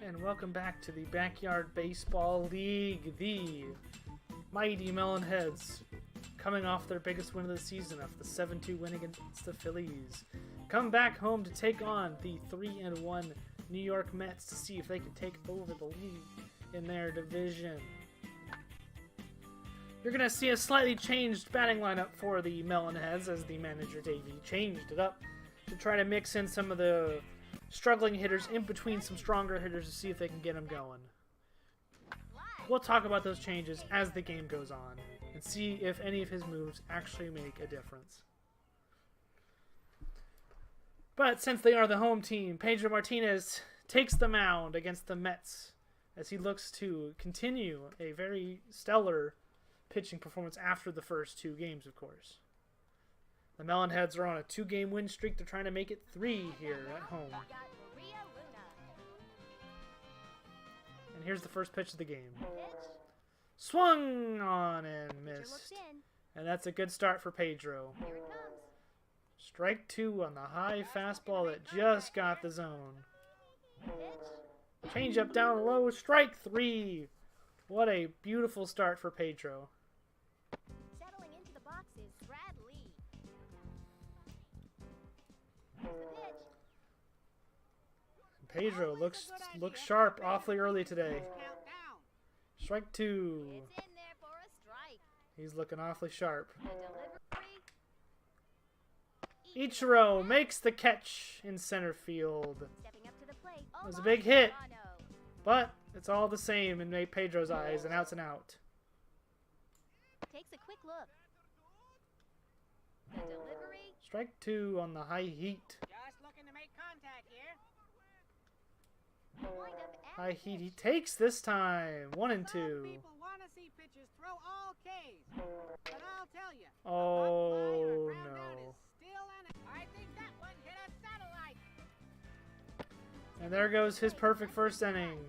And welcome back to the Backyard Baseball League. The mighty Melonheads, coming off their biggest win of the season, after the 7-2 win against the Phillies, come back home to take on the 3-1 New York Mets to see if they can take over the lead in their division. You're going to see a slightly changed batting lineup for the Melonheads, as the manager Davey changed it up to try to mix in some of the struggling hitters in between some stronger hitters to see if they can get them going. We'll talk about those changes as the game goes on and see if any of his moves actually make a difference. But since they are the home team, Pedro Martinez takes the mound against the Mets as he looks to continue a very stellar pitching performance after the first two games, of course. The Melonheads are on a 2-game win streak. They're trying to make it 3 here at home. And here's the first pitch of the game. Swung on and missed. And that's a good start for Pedro. Strike 2 on the high fastball that just got the zone. Change up down low. Strike 3. What a beautiful start for Pedro. Pedro looks sharp awfully early today. Strike 2. He's looking awfully sharp. Ichiro makes the catch in center field. It was a big hit, but it's all the same in Pedro's eyes. An out's an out. Takes a quick look. Strike 2 on the high heat. Just looking to make contact here. High heat. He takes this time. 1 and 2. People want to see pitchers throw all Ks, but I'll tell you. Oh no. I think that one hit a satellite. And there goes his perfect first inning.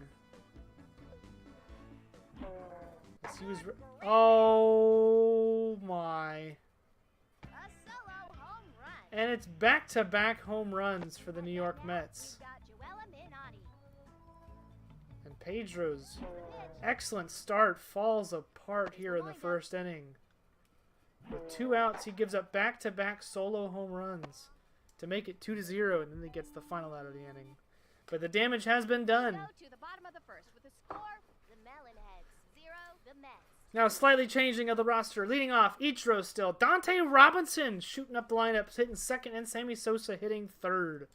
He was oh my. A solo home run. And it's back-to-back home runs for the New York Mets. And Pedro's excellent start falls apart here in the first inning. With 2 outs, he gives up back-to-back solo home runs to make it 2-0, and then he gets the final out of the inning. But the damage has been done. To the bottom of the first with the score, the Melonheads 0, the Mets. Now slightly changing of the roster. Leading off, Ichiro still. Dante Robinson shooting up the lineup, hitting second, and Sammy Sosa hitting third.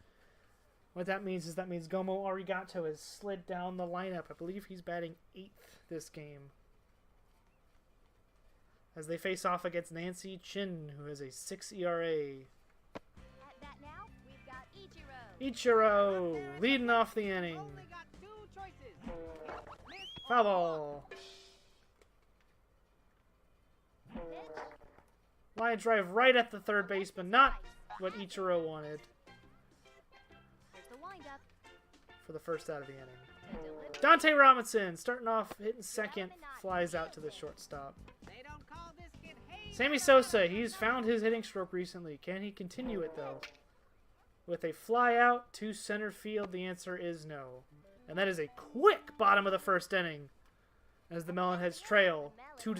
What that means is Gomo Arigato has slid down the lineup. I believe he's batting 8th this game, as they face off against Nancy Chin, who has a 6 ERA. At bat now, we've got Ichiro. Ichiro leading off the inning. Only got 2 choices. Foul ball. Line drive right at the third baseman. Not what Ichiro wanted Here's the windup. for the first out of the inning. The delivery. Dante Robinson starting off, hitting second, flies out to the shortstop. They don't call this kid Hayes. Sammy Sosa, he's found his hitting stroke recently. Can he continue it, though? With a fly out to center field, the answer is no. And that is a quick bottom of the first inning, as the Melonheads trail 2-0. Are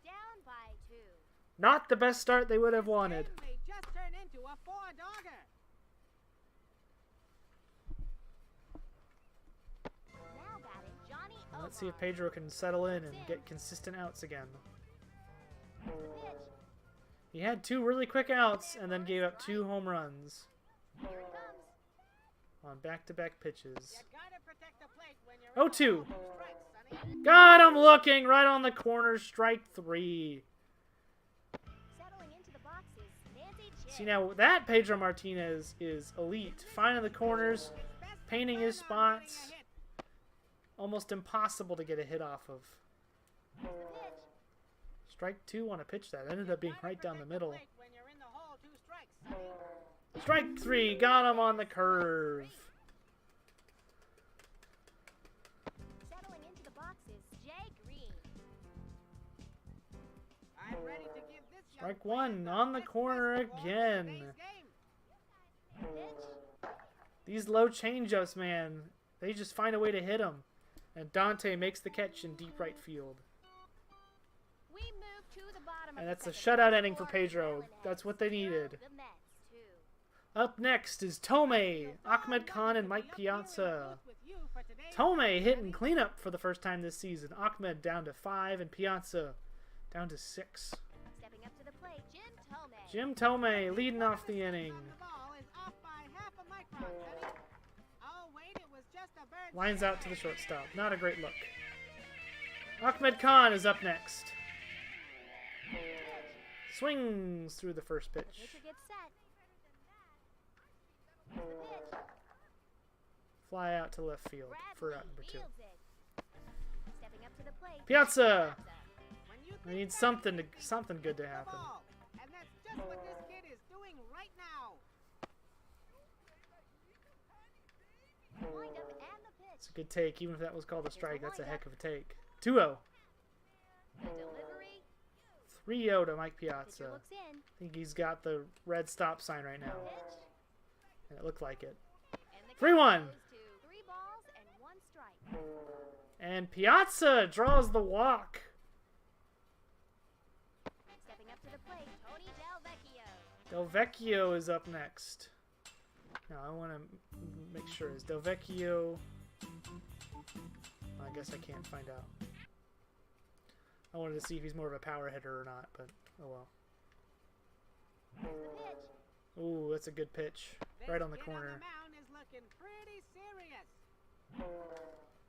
down by 2. Not the best start they would have wanted. Game may just turn into a 4-dogger. Now batting Johnny And let's see if Omar. Pedro can settle in and get consistent outs again. The pitch. He had 2 really quick outs and then gave up 2 home runs Here it comes. on back-to-back pitches. You gotta protect the plate when you're 0-2. strikes, sonny. Got him looking right on the corner. Strike 3. Settling into the boxes. Nancy Chin. See, now that Pedro Martinez is elite. Finding the corners, painting his spots. Almost impossible to get a hit off of. The pitch. Strike 2 on a pitch that ended up being right down the middle. When you're in the hole, 2 strikes, sonny. Strike 3. Got him on the curve. Settling into the boxes. Jay Green. I'm ready to give this young Strike player 1 the on the best corner basketball in again. today's game. Pitch. These low changeups, man, They just find a way to hit him. And Dante makes the catch in deep right field. We move to the bottom And of that's the a second. shutout inning for Score, Pedro. Melonheads, That's what they 0, needed. the Mets, 2. Up next is Tomei, Ahmed Khan, and Mike Piazza. Tomei hitting cleanup for the first time this season. Ahmed down to 5 and Piazza down to 6. Stepping up to the plate, Jim Tomei. Jim Tomei leading off the inning. The ball is off by half a micron. Ready? Oh, wait, it was just a bird. Lines out to the shortstop. Not a great look. Ahmed Khan is up next. Swings through the first pitch. Pitcher gets set. Here's the pitch. Fly out to left field for out number 2. Fields it. Stepping up to the plate. Piazza! When you I think need that, something you something good to the happen. ball. And that's just what this kid is doing right now. Wind up and the pitch. It's a good take, even if that was called a strike. That's a heck of a take. 2-0. The delivery. 3-0 to Mike Pitcher Piazza. looks in. I think he's got the red stop sign right now, Pitch. and it looked like it. And the 3-1. count goes to 3 balls and 1 strike. And Piazza draws the walk. Stepping up to the plate, Tony Del Vecchio. Del Vecchio is up next. Now I want to make sure. Is Del Vecchio... I guess I can't find out. I wanted to see if he's more of a power hitter or not, but oh well. Here's the pitch. Ooh, that's a good pitch. This Right on the kid corner. On the mound is looking pretty serious.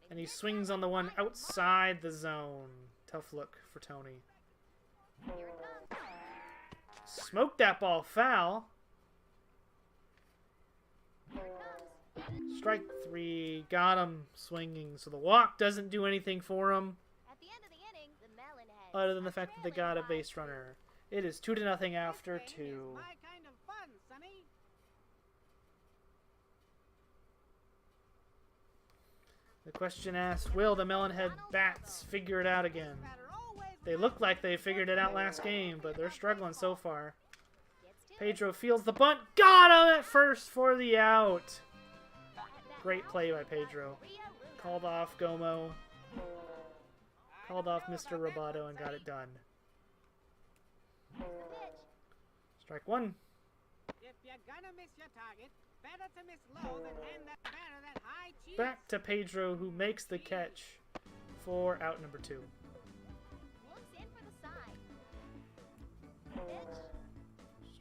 And he swings on the one outside the zone. Tough look for Tony. Here it comes. Smoked that ball foul. Here it comes. Strike 3. Got him swinging. So the walk doesn't do anything for him, At the end of the inning, the Melonheads other than the are fact that they trailing got a by base 2. runner. It is 2-0 after This 2. game is my kind of fun, Sonny. The question asks, will the Melonhead Bats figure it out again? Batter always They look like they figured it out last game, but they're struggling so far. Gets to Pedro fields the bunt. Got him at first for the out. it. At that Great mound, play by we've got Pedro. Maria Luna. Called off Gomo. Called off Mr. Roboto and got it done. Here's the pitch. Strike 1. If you're gonna miss your target, better to miss low than hand that batter that high cheese. Back to Pedro, who makes the catch for out number 2. Looks in for the side. Pitch.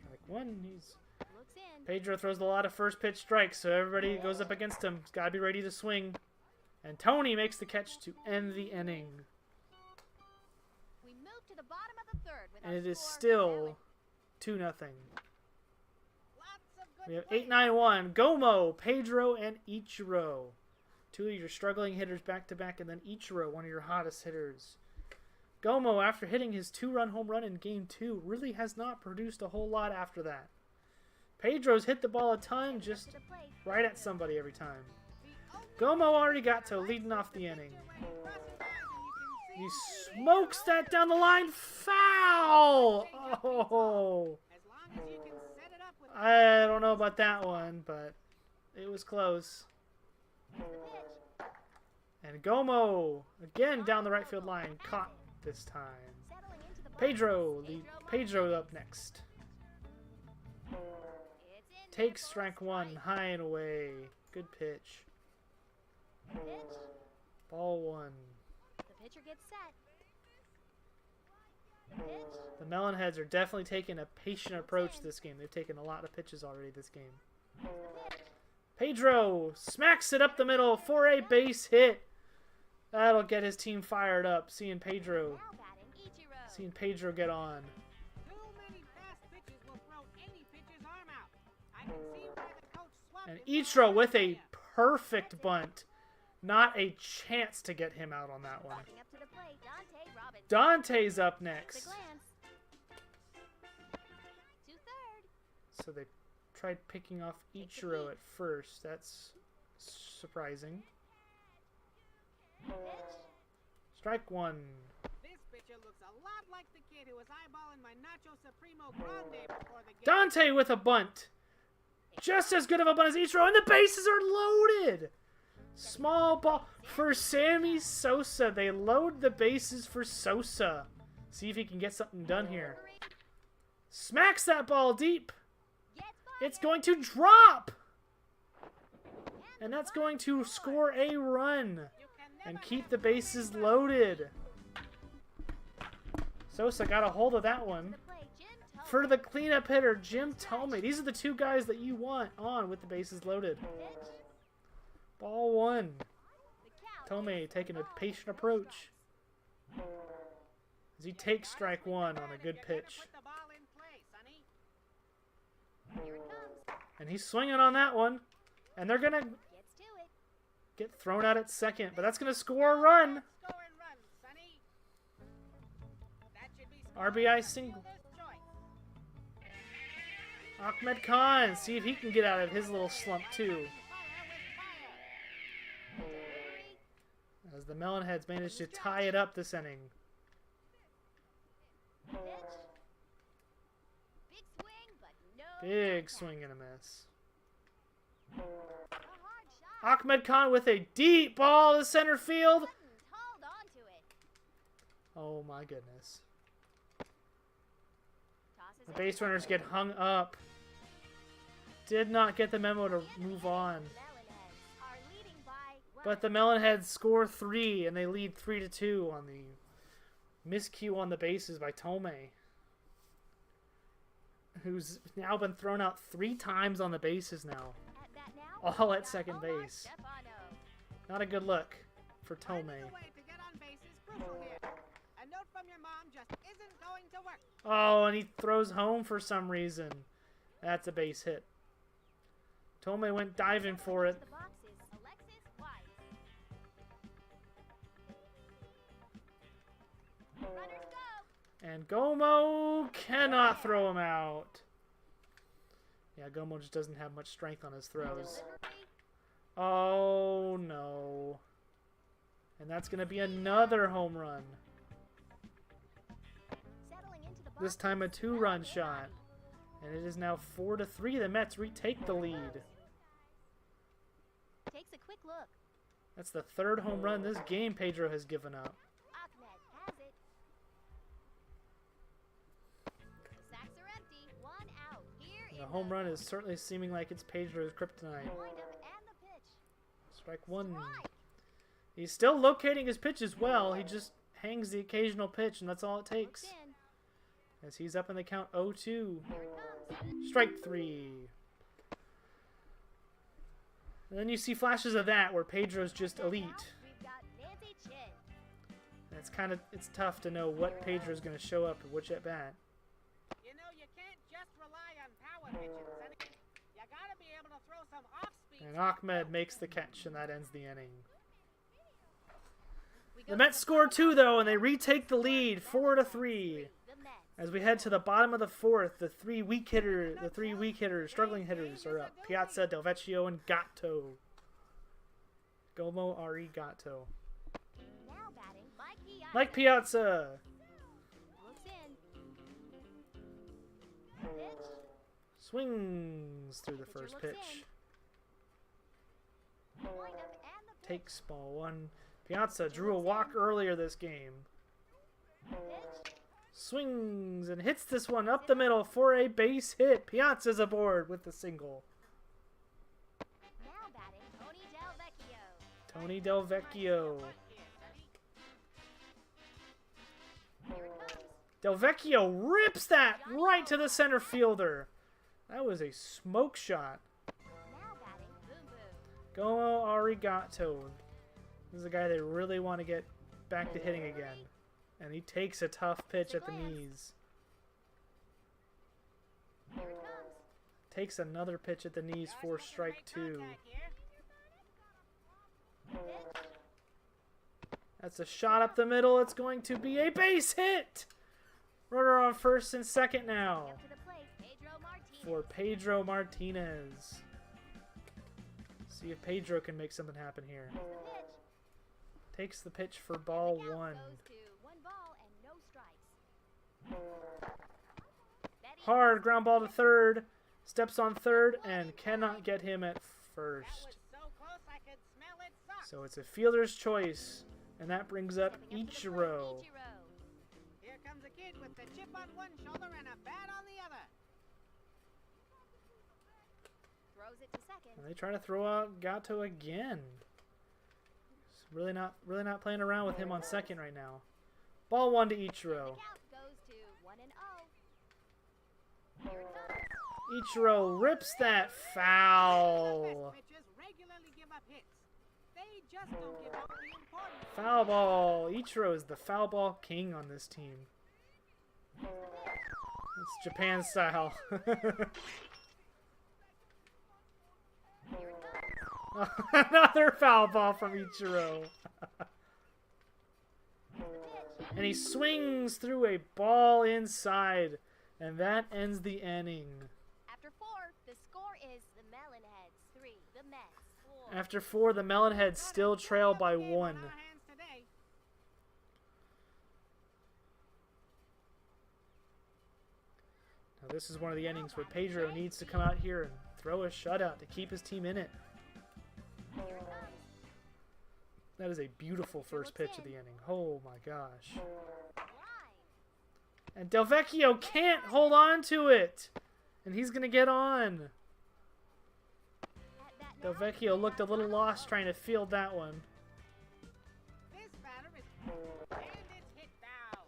Strike 1. He's Looks in. Pedro throws a lot of first pitch strikes, so everybody goes up against him. He's got to be ready to swing. And Tony makes the catch to end the inning. We move to the bottom of the 3rd with And our it is score, still 2-0. Lots of good We have plays. 8-9-1. Gomo, Pedro, and Ichiro. 2 of your struggling hitters back to back, and then Ichiro, one of your hottest hitters. Gomo, after hitting his 2-run home run in Game 2, really has not produced a whole lot after that. Pedro's hit the ball a ton, just to the plate. right at somebody every time. The only Gomo already got to leading off the inning. when he crosses eyes and He you can see smokes that down the line. Foul! Oh, as long as you can set it up with I don't know about that one, but it was close. Here's the pitch. And Gomo, again down the right field line, caught this time. Settling into the box. Pedro, Pedro up next. It's in Takes for a strike 1, high and away. Good pitch. Pitch. Ball 1. The pitcher gets set. Pitch. The Melonheads are definitely taking a patient approach this game. They've taken a lot of pitches already this game. Here's the pitch. Pedro smacks it up the middle for a base hit. That'll get his team fired up. Seeing Pedro Now batting Ichiro. Seeing Pedro get on. too many fast pitches will throw any pitcher's arm out. I can see why the coach swapped And him Ichiro for with a idea. perfect bunt. Not a chance to get him out on that one. Walking up to the plate, Dante Robinson. Dante's up Takes a next. glance. To third. So they tried picking off Ichiro at first. That's surprising. Pitch. Strike 1. This pitcher looks a lot like the kid who was eyeballing my Nacho Supremo Grande before the game. Dante with a bunt. Just as good of a bunt as Ichiro, and the bases are loaded. Small ball for Sammy Sosa. They load the bases for Sosa. See if he can get something done here. Smacks that ball deep. It's going to drop. And that's going to score a run and keep the bases loaded. Sosa got a hold of that one. For the cleanup hitter, Jim Thome. These are the two guys that you want on with the bases loaded. Ball one. Thome taking a patient approach as he takes strike one on a good pitch. And he's swinging on that one. And they're going to get thrown out at second. But that's going to score a run. RBI single. Ahmed Khan. See if he can get out of his little slump too. As the Melonheads manage to tie it up this inning. Big swing and a miss. Ahmed Khan with a deep ball to center field. Oh my goodness. The base runners get hung up. Did not get the memo to move on. But the Melonheads score 3 and they lead 3-2 on the miscue on the bases by Thome, who's now been thrown out 3 times on the bases now. All at second base. Not a good look for Thome. Oh, and he throws home for some reason. That's a base hit. Thome went diving for it. And Gomo cannot throw him out. Yeah, Gomo just doesn't have much strength on his throws. Oh, no. And that's going to be another home run. This time a 2-run shot. And it is now 4-3. The Mets retake the lead. Takes a quick look. That's the 3rd home run this game Pedro has given up. Ahmed has it. The sacks are empty. 1 out. Here And the home run is certainly seeming like it's Pedro's kryptonite. wind up and the pitch. Strike 1. He's still locating his pitch as well. He just hangs the occasional pitch, and that's all it takes. Looks in. As he's up in the count 0-2. Here it comes. Strike 3. And then you see flashes of that where Pedro's just elite. We've got Nancy Chin. And it's tough to know what Pedro's going to show up at which at bat. You know, you can't just rely on power pitches, Sonny. You gotta be able to throw some off-speed. And Ahmed makes the catch, and that ends the inning. The Mets score 2 though, and they retake the lead 4-3. The Mets. As we head to the bottom of the 4th, the three weak hitters, struggling hitters are up. Piazza, Del Vecchio, and Gatto. Gomo Arigato. Now batting, Mike Piazza. looks in. Pitch. Swings through the first looks pitch. Wind up and the pitch. Takes ball 1. Piazza drew a walk earlier this game. Pitch. Swings and hits this one up the middle for a base hit. Piazza's aboard with the single. Now batting, Tony Del Vecchio. Tony Del Vecchio. Here it comes. Del Vecchio rips that right to the center fielder. That was a smoke shot. Now batting, Boom Boom. Gomo Arigato. This is a guy they really want to get back to hitting again. And he takes a tough pitch at the knees. Here it comes. Takes another pitch at the knees for strike 2. Pitch. That's a shot up the middle. It's going to be a base hit. Runner on first and second now Up to the plate, Pedro Martinez. for Pedro Martinez. See if Pedro can make something happen here. The pitch. Takes the pitch for ball The count 1. goes to 1 ball and no strikes. Betty Hard ground ball to third. Steps on third and cannot get him at That first. was so close I could smell it So it's a fielder's choice, and that brings up Stepping up to the plate, Ichiro. Here comes a kid with the chip on one shoulder and a bat on the other. Throws it to second. And they try to throw out Gato again. He's really not playing around with him on second right now. Ball 1 to The Ichiro. count goes to 1-0. Here it comes. Ichiro rips that foul. Best pitchers regularly give up hits. They just don't give up the important ones. Foul ball. Ichiro is the foul ball king on this team. It's Japan style. Here it comes. Another foul ball from Ichiro. The pitch. And he swings through a ball inside. And that ends the inning. After 4, the score is the Melonheads 3, the Mets 4. After 4, the Melonheads still trail by Game on 1. our hands today. Now this is one of the innings where Pedro needs to come out here and throw a shutout to keep his team in it. Here it comes. That is a beautiful first pitch of the inning. Oh my gosh. Line. And Del Vecchio can't hold on to it. And he's going to get on. At bat Del now. Vecchio looked a little lost trying to field that one. This batter is and it's hit foul.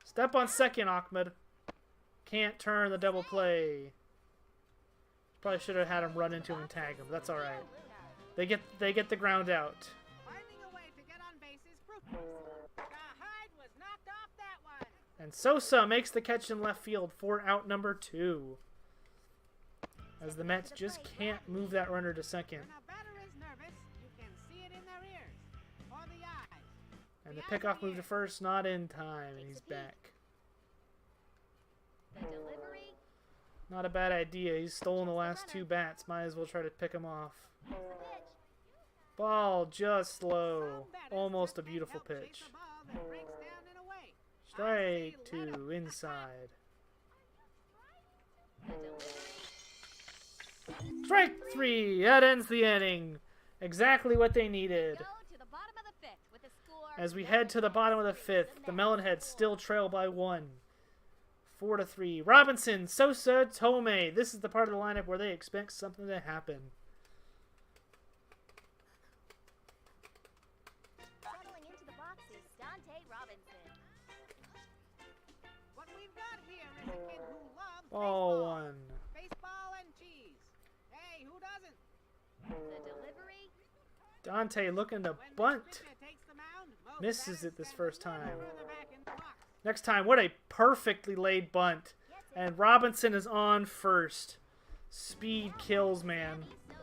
Step on second, Ahmed. Can't turn the double play. Probably should have had him run into him and tag him. But that's all right. Luna. They get the ground out. Finding a way to get on base is proof. The hide was knocked off that one. And Sosa makes the catch in left field for out number 2. As the Mets just can't move that runner to second. When a batter is nervous, you can see it in their ears or the eyes. And the pickoff move to first, not in time, and he's back. The delivery. Not a bad idea. He's stolen the last 2 bats. Might as well try to pick him off. Here's the pitch. Ball just low. Some batters Almost a just can't beautiful help chase pitch. a ball that breaks down and away. Strike I say let 2 inside. The delivery. Strike 3. That ends the inning. Exactly what they needed. Go to the bottom of the 5th with a score. As we head to the bottom of the 5th, the Melonheads still trail by 1. 4-3. Robinson, Sosa, Tomei. This is the part of the lineup where they expect something to happen. Settling into the box is Dante Robinson. What we've got here is a kid who loves Ball baseball. 1. Baseball and cheese. Hey, who doesn't? The delivery. Dante looking to When this bunt. pitcher takes the mound, most Misses batters it this stand first a little time. further back in the box. Next time, what a perfectly laid bunt. Gets it. And Robinson is on first. Speed kills, man. Sammy Sosa.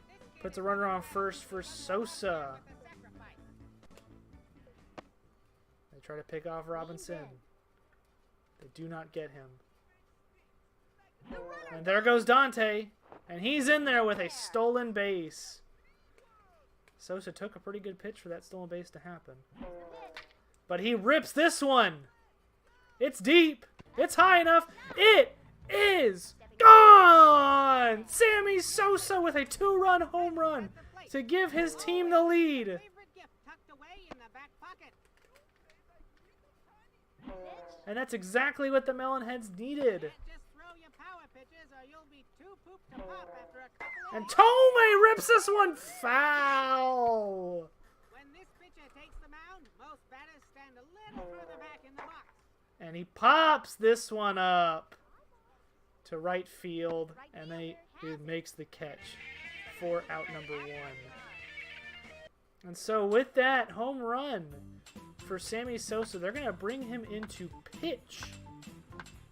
This kid Puts a is runner on running first for Sosa. with a sacrifice. They try to pick off Robinson. They do not get him. The runner. And there goes Dante. And he's in there with a stolen base. Sosa took a pretty good pitch for that stolen base to happen. Here's the pitch. But he rips this one. It's deep. It's high enough. It is gone. Sammy Sosa with a 2-run home run to give his team the lead. Favorite gift tucked away in the back pocket. Pitch. And that's exactly what the Melonheads needed. Can't just throw your power pitches or you'll be too pooped to pop after a couple of And innings. Tomei rips this one foul. When this pitcher takes the mound, most batters stand a little further back in the box. And he pops this one up to right field. And he makes the catch for out number 1. And so with that home run for Sammy Sosa, they're going to bring him into pitch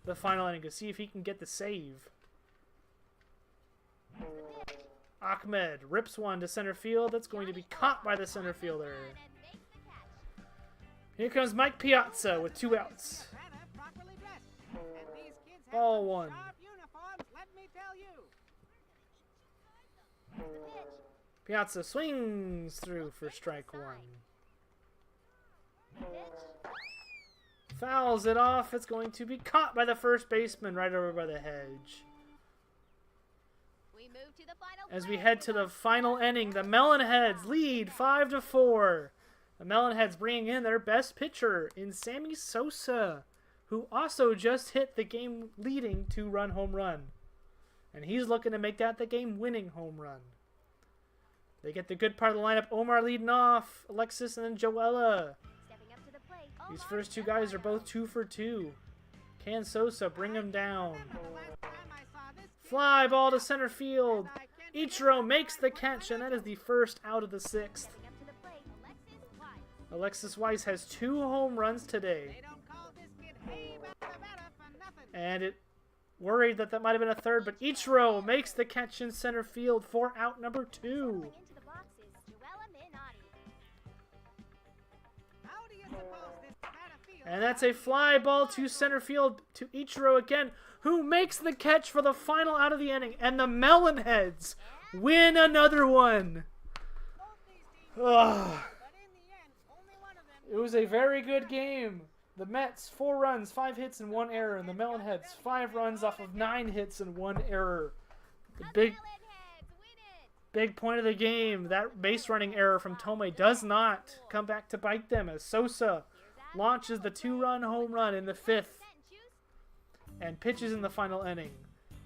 the final inning to see if he can get the save. Here's the pitch. Ahmed rips one to center field. That's going to be caught by the center fielder. And makes the catch. Here comes Mike Piazza with 2 outs. Batter properly dressed. And these kids have Ball some 1. sharp uniforms, let me tell you. Here's the pitch. Piazza swings through for strike 1. Pitch. Fouls it off. It's going to be caught by the first baseman right over by the hedge. We We move to the final As we play. head to the final inning, the Melonheads lead 5-4. The Melonheads bringing in their best pitcher in Sammy Sosa, who also just hit the game-leading 2-run home run. And he's looking to make that the game-winning home run. They get the good part of the lineup. Omar leading off, Alexis, and then Joella. Stepping up to the plate. These Omar first two guys are both Joella. 2 for 2. Can Sosa bring him down? Remember the last time I saw this kid, Fly ball to center field. and I can't Ichiro remember makes the what catch, and that happened. is the first out of the 6th. Stepping up to the plate. Alexis Weiss. Alexis Weiss has 2 home runs today. They don't call this kid Hey Better for nothing. And it worried that might have been a third, but Ichiro makes the catch in center field for out number 2. Settling into the boxes. Joella Minotti. How do you suppose this center field? And that's a fly ball to center field to Ichiro again, who makes the catch for the final out of the inning. And the Melonheads win another one. Both these teams, Ugh. but in the end, only one of them. It was a very good game. The Mets, 4 runs, 5 hits, and 1 error. And the Melonheads, 5 runs off of 9 hits and 1 error. The big Melonheads win it. big point of the game, that base running error from Tomei does not come back to bite them as Sosa launches the 2-run home run in the 5th and pitches in the final inning.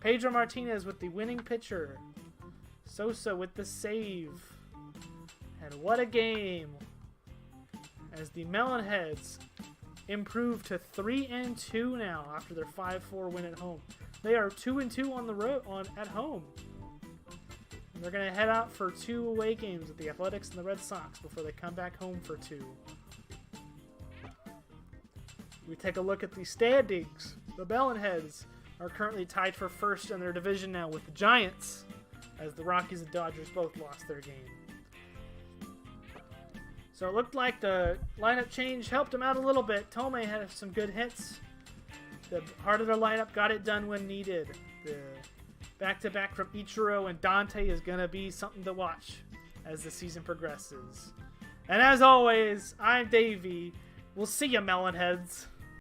Pedro Martinez with the winning pitcher. Sosa with the save. And what a game as the Melonheads improve to 3-2 now after their 5-4 win at home. They are 2-2 on the road at home. And they're going to head out for 2 away games with the Athletics and the Red Sox before they come back home for 2. We take a look at the standings. The Melonheads are currently tied for first in their division now with the Giants, as the Rockies and Dodgers both lost their game. So it looked like the lineup change helped them out a little bit. Tomei had some good hits. The heart of their lineup got it done when needed. The back-to-back from Ichiro and Dante is going to be something to watch as the season progresses. And as always, I'm Davey. We'll see you, Melonheads.